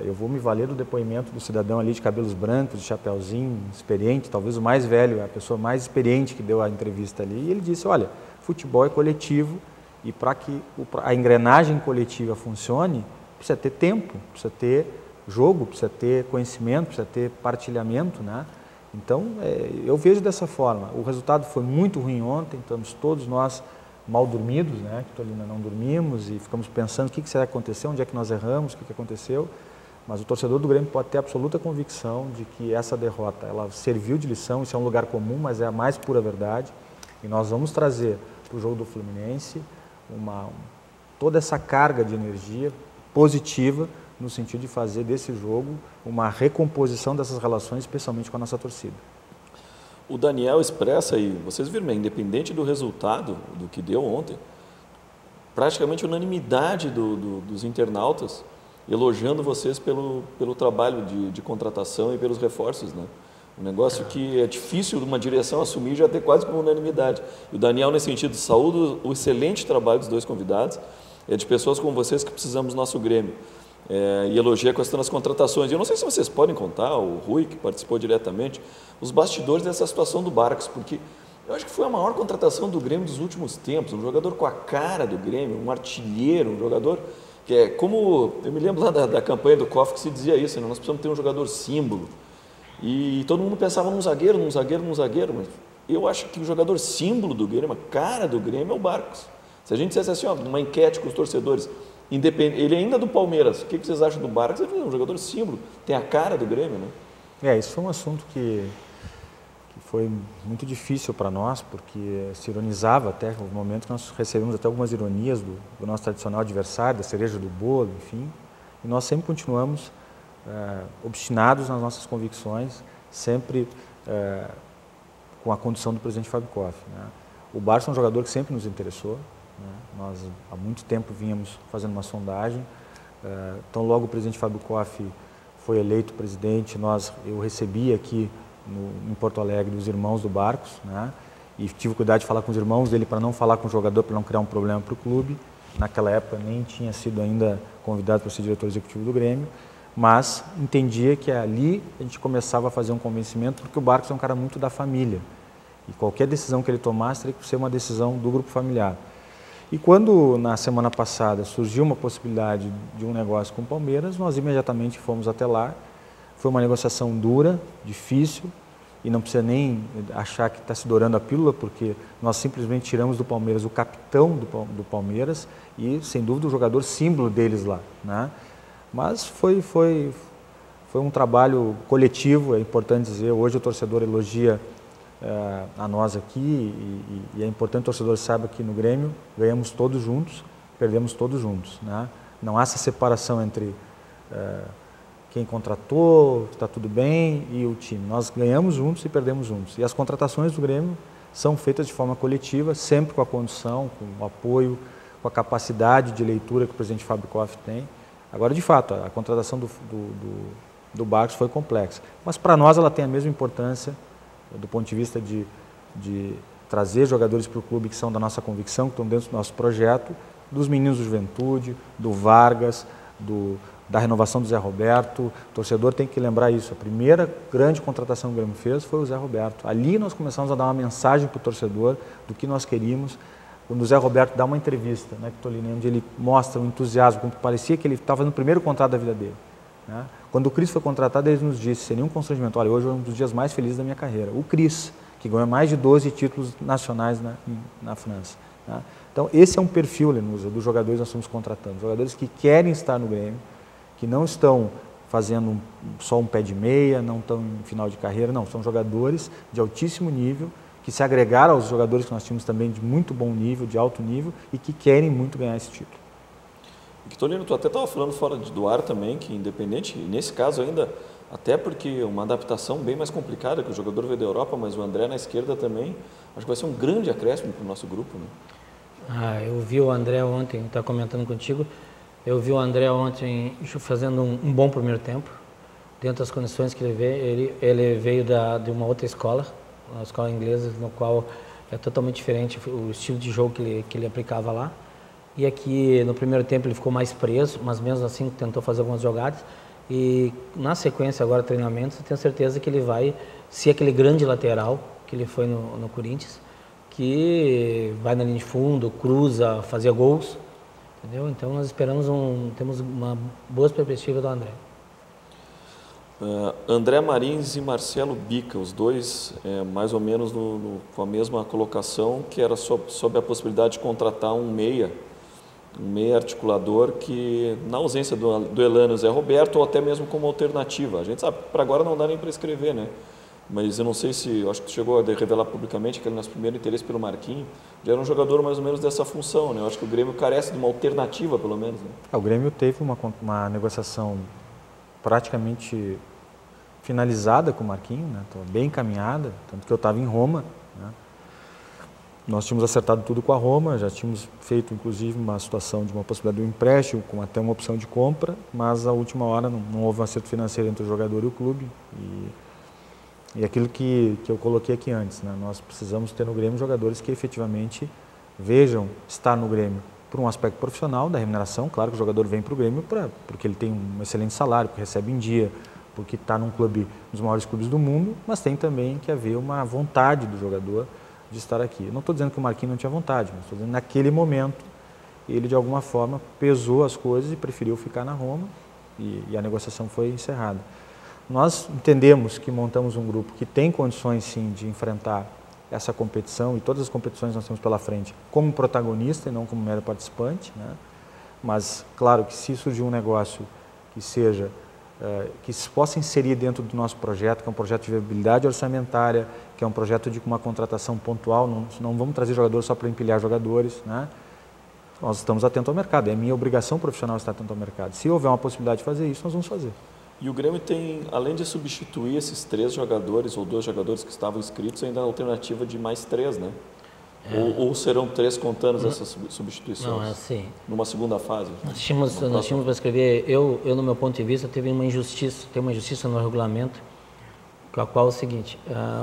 eu vou me valer do depoimento do cidadão ali de cabelos brancos, de chapeuzinho, experiente, talvez o mais velho, a pessoa mais experiente que deu a entrevista ali. E ele disse, olha, futebol é coletivo e para que a engrenagem coletiva funcione, precisa ter tempo, precisa ter jogo, precisa ter conhecimento, precisa ter partilhamento, né? Então, eu vejo dessa forma. O resultado foi muito ruim ontem, estamos todos nós mal dormidos, né? Que ainda não dormimos e ficamos pensando o que será que aconteceu, onde é que nós erramos, o que aconteceu. Mas o torcedor do Grêmio pode ter absoluta convicção de que essa derrota, ela serviu de lição, isso é um lugar comum, mas é a mais pura verdade. E nós vamos trazer para o jogo do Fluminense toda essa carga de energia positiva no sentido de fazer desse jogo uma recomposição dessas relações, especialmente com a nossa torcida. O Daniel expressa aí, vocês viram, independente do resultado, do que deu ontem, praticamente unanimidade dos internautas elogiando vocês pelo trabalho de contratação e pelos reforços, né? Um negócio que é difícil de uma direção assumir, já ter quase como unanimidade. E o Daniel, nesse sentido, saúda o excelente trabalho dos dois convidados, de pessoas como vocês que precisamos do nosso Grêmio. E elogia a questão das contratações. Eu não sei se vocês podem contar, o Rui, que participou diretamente, os bastidores dessa situação do Barcos, porque eu acho que foi a maior contratação do Grêmio dos últimos tempos, um jogador com a cara do Grêmio, um artilheiro, um jogador que é como, eu me lembro lá da campanha do COF que se dizia isso, né? Nós precisamos ter um jogador símbolo, e todo mundo pensava num zagueiro, mas eu acho que o jogador símbolo do Grêmio, a cara do Grêmio é o Barcos. Se a gente dissesse assim, ó, uma enquete com os torcedores, ele ainda é do Palmeiras, o que vocês acham do Barcos? Ele é um jogador símbolo, tem a cara do Grêmio, né? Isso foi um assunto que foi muito difícil para nós, porque se ironizava até no momento que nós recebemos até algumas ironias do nosso tradicional adversário, da cereja do bolo, enfim, e nós sempre continuamos obstinados nas nossas convicções, sempre com a condução do presidente Fábio Koff, né? O Barcos é um jogador que sempre nos interessou, né? Nós há muito tempo vínhamos fazendo uma sondagem, então logo o presidente Fábio Koff foi eleito presidente, eu recebi aqui em Porto Alegre os irmãos do Barcos, né? E tive cuidado de falar com os irmãos dele para não falar com o jogador, para não criar um problema para o clube. Naquela época nem tinha sido ainda convidado para ser diretor executivo do Grêmio, mas entendia que ali a gente começava a fazer um convencimento, porque o Barcos é um cara muito da família e qualquer decisão que ele tomasse teria que ser uma decisão do grupo familiar. E quando na semana passada surgiu uma possibilidade de um negócio com o Palmeiras, nós imediatamente fomos até lá. Foi uma negociação dura, difícil, e não precisa nem achar que está se dourando a pílula, porque nós simplesmente tiramos do Palmeiras o capitão do Palmeiras e, sem dúvida, o jogador símbolo deles lá, né? Mas foi um trabalho coletivo, é importante dizer. Hoje o torcedor elogia a nós aqui e é importante que o torcedor saiba que no Grêmio ganhamos todos juntos, perdemos todos juntos, né? Não há essa separação entre quem contratou, está tudo bem, e o time. Nós ganhamos juntos e perdemos juntos. E as contratações do Grêmio são feitas de forma coletiva, sempre com a condução, com o apoio, com a capacidade de leitura que o presidente Fábio Koff tem. Agora, de fato, a contratação do Barcos foi complexa. Mas, para nós, ela tem a mesma importância do ponto de vista de trazer jogadores para o clube que são da nossa convicção, que estão dentro do nosso projeto, dos meninos do Juventude, do Vargas, da renovação do Zé Roberto. O torcedor tem que lembrar isso. A primeira grande contratação que o Grêmio fez foi o Zé Roberto. Ali nós começamos a dar uma mensagem para o torcedor do que nós queríamos. Quando o Zé Roberto dá uma entrevista, né, onde ele mostra o entusiasmo, como parecia que ele estava fazendo o primeiro contrato da vida dele. Né? Quando o Cris foi contratado, ele nos disse, sem nenhum constrangimento, olha, hoje é um dos dias mais felizes da minha carreira. O Cris, que ganhou mais de 12 títulos nacionais na França. Né? Então, esse é um perfil, Lenusa, dos jogadores que nós estamos contratando. Jogadores que querem estar no Grêmio, que não estão fazendo só um pé de meia, não estão em final de carreira, não. São jogadores de altíssimo nível, que se agregaram aos jogadores que nós tínhamos também de muito bom nível, de alto nível, e que querem muito ganhar esse título. Victorino, tu até estava falando fora do ar também, que independente, nesse caso ainda, até porque uma adaptação bem mais complicada, que o jogador veio da Europa, mas o André na esquerda também, acho que vai ser um grande acréscimo para o nosso grupo, né? Eu vi o André ontem, está comentando contigo, eu vi o André ontem fazendo um bom primeiro tempo, dentro das condições que ele veio. Ele veio de uma outra escola, uma escola inglesa, no qual é totalmente diferente o estilo de jogo que ele aplicava lá. E aqui no primeiro tempo ele ficou mais preso, mas mesmo assim tentou fazer algumas jogadas. E na sequência agora treinamentos, eu tenho certeza que ele vai ser aquele grande lateral que ele foi no Corinthians, que vai na linha de fundo, cruza, fazia gols. Entendeu? Então nós temos uma boa perspectiva do André. André Marins e Marcelo Bica, os dois mais ou menos com a mesma colocação, que era sob a possibilidade de contratar um meia articulador que, na ausência do Elano e Zé Roberto, ou até mesmo como alternativa. A gente sabe, para agora não dá nem para escrever, né? Mas eu não sei se, acho que tu chegou a revelar publicamente que ele, nosso primeiro interesse pelo Marquinhos, já era um jogador mais ou menos dessa função, né? Eu acho que o Grêmio carece de uma alternativa, pelo menos. Né? O Grêmio teve uma negociação praticamente finalizada com o Marquinhos, né? Bem encaminhada, tanto que eu estava em Roma, né? Nós tínhamos acertado tudo com a Roma, já tínhamos feito inclusive uma situação de uma possibilidade de um empréstimo, com até uma opção de compra, mas à última hora não houve um acerto financeiro entre o jogador e o clube. E aquilo que eu coloquei aqui antes, né? Nós precisamos ter no Grêmio jogadores que efetivamente vejam estar no Grêmio por um aspecto profissional da remuneração. Claro que o jogador vem para o Grêmio porque ele tem um excelente salário, porque recebe em dia, porque está num clube, dos maiores clubes do mundo, mas tem também que haver uma vontade do jogador de estar aqui. Eu não estou dizendo que o Marquinhos não tinha vontade, mas estou dizendo que naquele momento ele de alguma forma pesou as coisas e preferiu ficar na Roma e a negociação foi encerrada. Nós entendemos que montamos um grupo que tem condições sim de enfrentar essa competição e todas as competições nós temos pela frente como protagonista e não como mero participante, né? Mas claro que se surgir um negócio que seja que se possa inserir dentro do nosso projeto, que é um projeto de viabilidade orçamentária, que é um projeto de uma contratação pontual, não vamos trazer jogadores só para empilhar jogadores, né? Nós estamos atentos ao mercado, é minha obrigação profissional estar atento ao mercado. Se houver uma possibilidade de fazer isso, nós vamos fazer. E o Grêmio tem, além de substituir esses 3 jogadores ou 2 jogadores que estavam inscritos, ainda a alternativa de mais 3, né? Ou serão 3 contando essas substituições? Não, é assim. Numa segunda fase? Nós tínhamos para escrever, eu no meu ponto de vista, tem uma injustiça no regulamento, com a qual é o seguinte,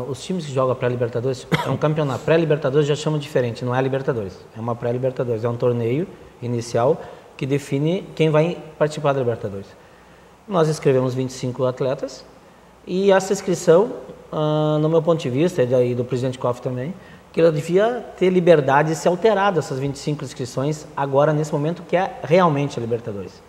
os times que jogam pré-Libertadores, é um campeonato, pré-Libertadores já chamam diferente, não é Libertadores, é uma pré-Libertadores, é um torneio inicial que define quem vai participar da Libertadores. Nós escrevemos 25 atletas e essa inscrição, no meu ponto de vista, e do presidente Koff também, que ela devia ter liberdade de ser alterada, essas 25 inscrições, agora, nesse momento, que é realmente a Libertadores.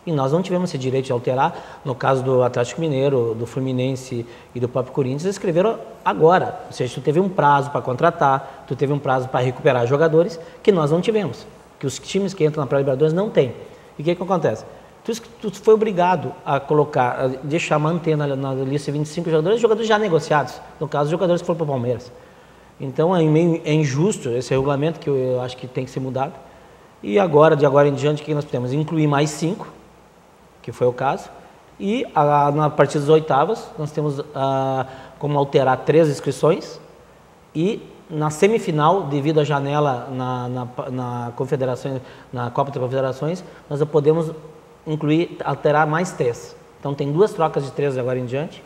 E nós não tivemos esse direito de alterar. No caso do Atlético Mineiro, do Fluminense e do próprio Corinthians, eles escreveram agora. Ou seja, tu teve um prazo para contratar, tu teve um prazo para recuperar jogadores, que nós não tivemos, que os times que entram na pré-Libertadores não têm. E o que acontece? Tu foi obrigado a colocar, manter na lista 25 jogadores já negociados, no caso, jogadores que foram para o Palmeiras. Então, é injusto esse regulamento, que eu acho que tem que ser mudado. E agora, de agora em diante, o que nós podemos? Incluir mais 5, que foi o caso. E na partir das oitavas, nós temos como alterar 3 inscrições. E na semifinal, devido à janela na Copa das Confederações, nós podemos alterar mais 3. Então tem 2 trocas de 3 de agora em diante.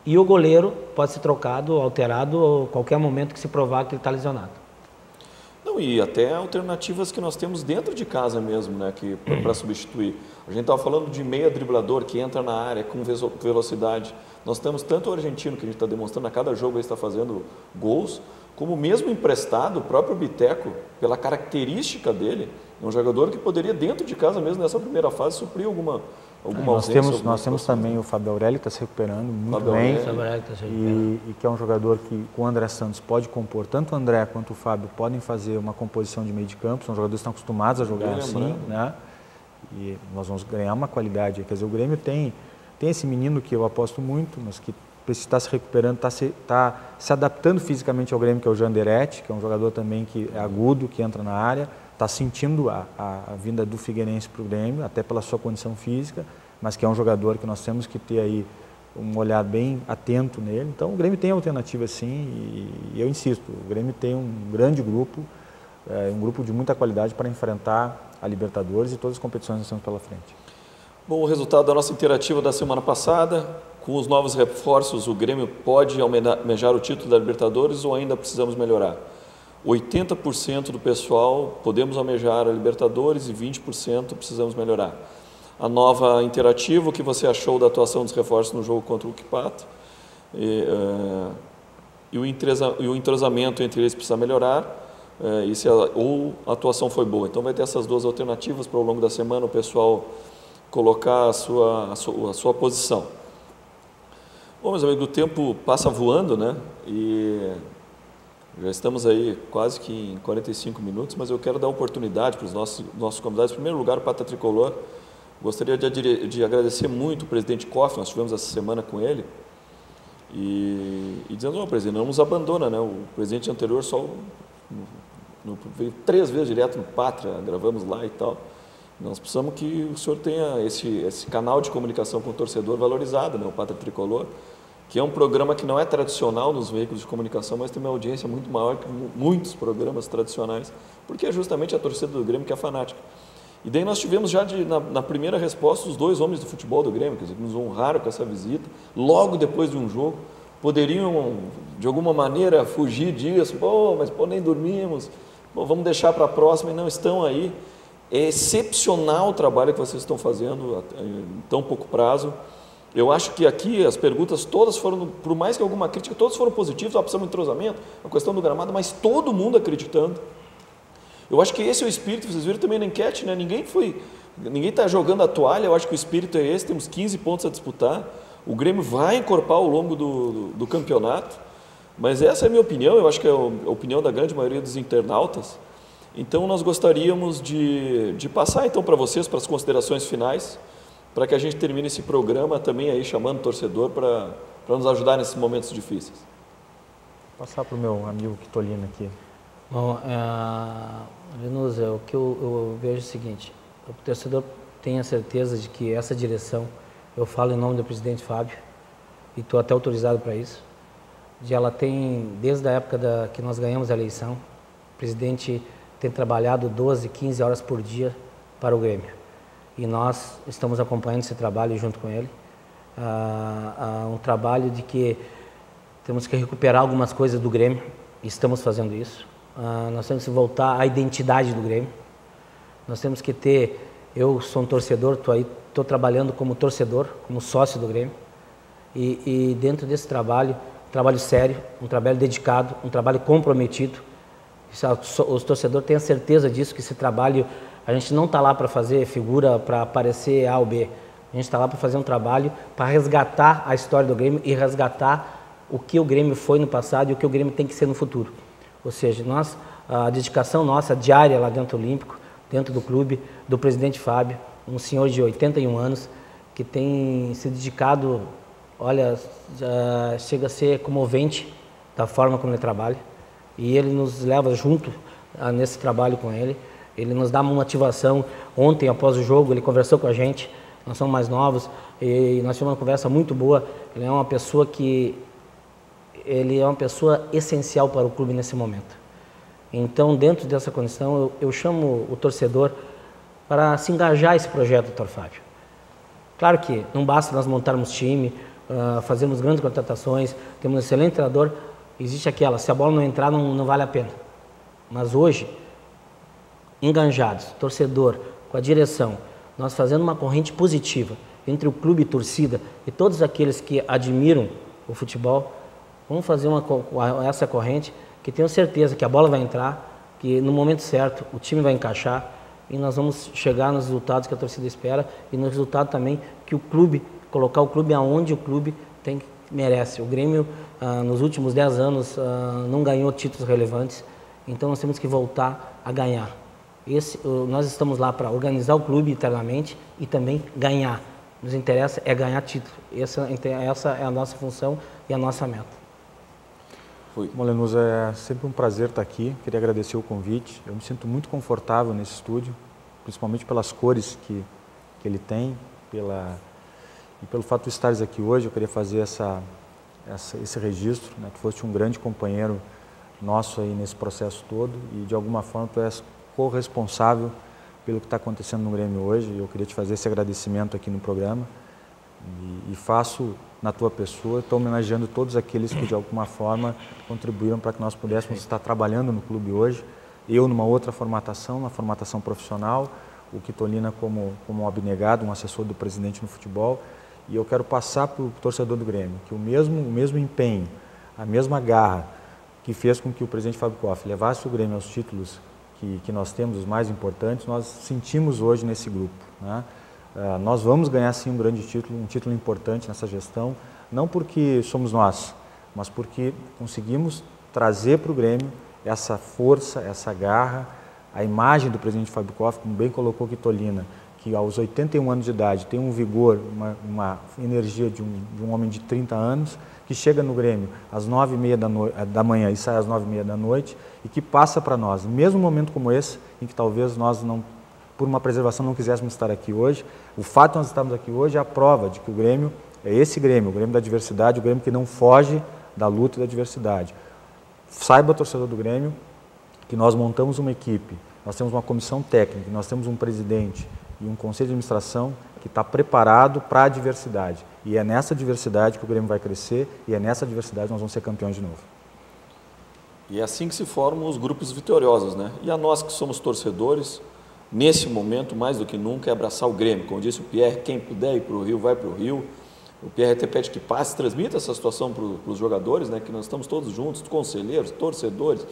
E o goleiro pode ser trocado, alterado, a qualquer momento que se provar que ele está lesionado. Não, e até alternativas que nós temos dentro de casa mesmo, né, para substituir. A gente estava falando de meia driblador que entra na área com velocidade. Nós temos tanto o argentino, que a gente está demonstrando a cada jogo, ele está fazendo gols, como mesmo emprestado, o próprio Biteco, pela característica dele, é um jogador que poderia, dentro de casa mesmo, nessa primeira fase, suprir alguma ausência. Nós temos também o Fábio Aurélio, que está se recuperando muito bem, e que é um jogador que, com o André Santos, pode compor, tanto o André quanto o Fábio podem fazer uma composição de meio de campo, são jogadores que estão acostumados a jogar assim, né? E nós vamos ganhar uma qualidade. Quer dizer, o Grêmio tem esse menino que eu aposto muito, mas que está se recuperando, está se adaptando fisicamente ao Grêmio, que é o Janderete, que é um jogador também que é agudo, que entra na área, está sentindo a vinda do Figueirense para o Grêmio, até pela sua condição física, mas que é um jogador que nós temos que ter aí um olhar bem atento nele. Então o Grêmio tem alternativa sim, e eu insisto, o Grêmio tem um grande grupo, um grupo de muita qualidade para enfrentar a Libertadores e todas as competições que nós temos pela frente. Bom, o resultado da nossa interativa da semana passada, com os novos reforços, o Grêmio pode almejar o título da Libertadores ou ainda precisamos melhorar? 80% do pessoal podemos almejar a Libertadores e 20% precisamos melhorar. A nova interativa, o que você achou da atuação dos reforços no jogo contra o Uquipato? E o entrosamento entre eles precisa melhorar, ou a atuação foi boa. Então vai ter essas 2 alternativas para ao longo da semana o pessoal colocar a sua posição. Bom, meus amigos, o tempo passa voando, né? E já estamos aí quase que em 45 minutos, mas eu quero dar oportunidade para os nossos convidados. Em primeiro lugar, o Pata Tricolor. Gostaria de agradecer muito o presidente Koff, nós tivemos essa semana com ele, e dizendo, não, presidente, não nos abandona, né? O presidente anterior veio 3 vezes direto no Pátria, gravamos lá e tal. Nós precisamos que o senhor tenha esse canal de comunicação com o torcedor valorizado, né? O Pátria Tricolor, que é um programa que não é tradicional nos veículos de comunicação, mas tem uma audiência muito maior que muitos programas tradicionais, porque é justamente a torcida do Grêmio que é fanática. E daí nós tivemos já na primeira resposta os 2 homens do futebol do Grêmio, quer dizer, que nos honraram com essa visita, logo depois de um jogo, poderiam de alguma maneira fugir disso, mas nem dormimos, vamos deixar para a próxima, e não estão aí. É excepcional o trabalho que vocês estão fazendo em tão pouco prazo. Eu acho que aqui as perguntas todas foram, por mais que alguma crítica, todas foram positivas, a opção de entrosamento, a questão do gramado, mas todo mundo acreditando. Eu acho que esse é o espírito, vocês viram também na enquete, né? Ninguém está jogando a toalha, eu acho que o espírito é esse, temos 15 pontos a disputar, o Grêmio vai encorpar ao longo do campeonato, mas essa é a minha opinião, eu acho que é a opinião da grande maioria dos internautas. Então nós gostaríamos de passar então para vocês, para as considerações finais, para que a gente termine esse programa também aí chamando o torcedor para nos ajudar nesses momentos difíceis. Vou passar para o meu amigo Quitolino aqui. Bom, Venusa, o que eu vejo é o seguinte, o torcedor tem a certeza de que essa direção, eu falo em nome do presidente Fábio, e estou até autorizado para isso, de ela tem, desde a época que nós ganhamos a eleição, o presidente tem trabalhado 12, 15 horas por dia para o Grêmio. E nós estamos acompanhando esse trabalho junto com ele. Um trabalho de que temos que recuperar algumas coisas do Grêmio, e estamos fazendo isso. Nós temos que voltar à identidade do Grêmio. Nós temos que ter, eu sou um torcedor, estou trabalhando como torcedor, como sócio do Grêmio. E dentro desse trabalho, um trabalho sério, um trabalho dedicado, um trabalho comprometido. Os torcedores têm a certeza disso, que esse trabalho, a gente não está lá para fazer figura, para aparecer A ou B. A gente está lá para fazer um trabalho para resgatar a história do Grêmio e resgatar o que o Grêmio foi no passado e o que o Grêmio tem que ser no futuro. Ou seja, a dedicação nossa diária lá dentro do Olímpico, dentro do clube, do presidente Fábio, um senhor de 81 anos, que tem se dedicado, olha, chega a ser comovente da forma como ele trabalha. E ele nos leva junto nesse trabalho com ele. Ele nos dá uma motivação. Ontem, após o jogo, ele conversou com a gente. Nós somos mais novos e nós tivemos uma conversa muito boa. Ele é uma pessoa essencial para o clube nesse momento. Então, dentro dessa condição, eu chamo o torcedor para se engajar esse projeto, doutor Fábio. Claro que não basta nós montarmos time, fazermos grandes contratações, temos um excelente treinador, existe aquela, se a bola não entrar, não vale a pena. Mas hoje, enganjados, torcedor, com a direção, nós fazendo uma corrente positiva entre o clube e torcida e todos aqueles que admiram o futebol, vamos fazer essa corrente que tenho certeza que a bola vai entrar, que no momento certo o time vai encaixar e nós vamos chegar nos resultados que a torcida espera e no resultado também que o clube, colocar o clube aonde o clube merece. O Grêmio, nos últimos 10 anos, não ganhou títulos relevantes, então nós temos que voltar a ganhar. Nós estamos lá para organizar o clube internamente e também ganhar. Nos interessa é ganhar título. Essa é a nossa função e a nossa meta. Bom, Lenusa, é sempre um prazer estar aqui. Queria agradecer o convite. Eu me sinto muito confortável nesse estúdio, principalmente pelas cores que ele tem e pelo fato de estares aqui hoje. Eu queria fazer esse registro, né? Tu foste um grande companheiro nosso aí nesse processo todo e de alguma forma tu és corresponsável pelo que está acontecendo no Grêmio hoje. Eu queria te fazer esse agradecimento aqui no programa e faço na tua pessoa, estou homenageando todos aqueles que de alguma forma contribuíram para que nós pudéssemos estar trabalhando no clube hoje. Eu numa outra formatação, na formatação profissional, o Quitolina como um abnegado, um assessor do presidente no futebol. E eu quero passar para o torcedor do Grêmio que o mesmo empenho, a mesma garra que fez com que o presidente Fábio Koff levasse o Grêmio aos títulos que nós temos, os mais importantes, nós sentimos hoje nesse grupo, né? Nós vamos ganhar sim um grande título, um título importante nessa gestão, não porque somos nós, mas porque conseguimos trazer para o Grêmio essa força, essa garra, a imagem do presidente Fábio Koff, como bem colocou Quitolina, que aos 81 anos de idade tem um vigor, uma energia de um homem de 30 anos, que chega no Grêmio às 9h30 da manhã e sai às 9h30 da noite e que passa para nós, mesmo momento como esse, em que talvez nós não, por uma preservação, não quiséssemos estar aqui hoje, o fato de nós estarmos aqui hoje é a prova de que o Grêmio é esse Grêmio, o Grêmio da diversidade, o Grêmio que não foge da luta e da diversidade. Saiba, torcedor do Grêmio, que nós montamos uma equipe, nós temos uma comissão técnica, nós temos um presidente e um conselho de administração que está preparado para a diversidade. E é nessa diversidade que o Grêmio vai crescer e é nessa diversidade que nós vamos ser campeões de novo. E é assim que se formam os grupos vitoriosos, né? E a nós que somos torcedores, nesse momento, mais do que nunca, é abraçar o Grêmio. Como disse o Pierre, quem puder ir para o Rio, vai para o Rio. O Pierre até pede que passe, transmita essa situação para os jogadores, né? Que nós estamos todos juntos, conselheiros, torcedores,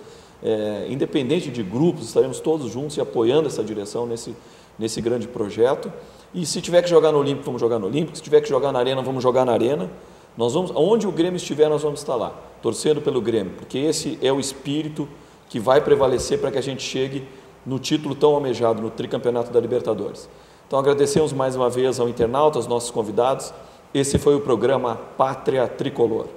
independente de grupos, estaremos todos juntos e apoiando essa direção nesse grande projeto. E se tiver que jogar no Olímpico, vamos jogar no Olímpico. Se tiver que jogar na Arena, vamos jogar na Arena. Nós vamos, onde o Grêmio estiver, nós vamos estar lá, torcendo pelo Grêmio, porque esse é o espírito que vai prevalecer para que a gente chegue no título tão almejado, no tricampeonato da Libertadores. Então agradecemos mais uma vez ao internauta, aos nossos convidados. Esse foi o programa Pátria Tricolor.